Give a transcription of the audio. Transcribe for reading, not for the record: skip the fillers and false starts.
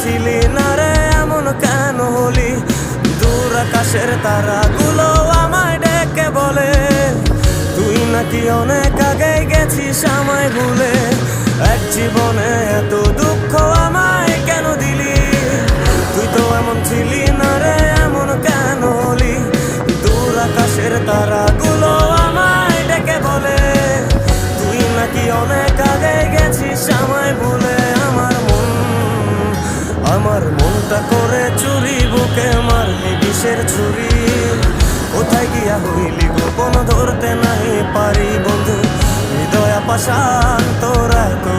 ছিলি না রে এমন কেন হলি? দূর আকাশের তারাগুলো আমায় ডেকে বলে তুই নাকি অনেক আগে গেছিস আমায় ভুলে। এক জীবনে এত দুঃখ আমায় কেন দিলি? তুই তো এমন ছিলি না রে এমন কেন হলি? দূর আকাশের তারাগুলো আমায় ডেকে বলে তুই নাকি অনেক আগে গেছিস আমায় ভুলে। আমার মনটা করে চুরি, বুকে মারলি বিষের ছুরি। কোথায় গিয়া হইলি গোপন ধরতে নাই পারি বন্ধু, হৃদয় পাষাণ তোরা তো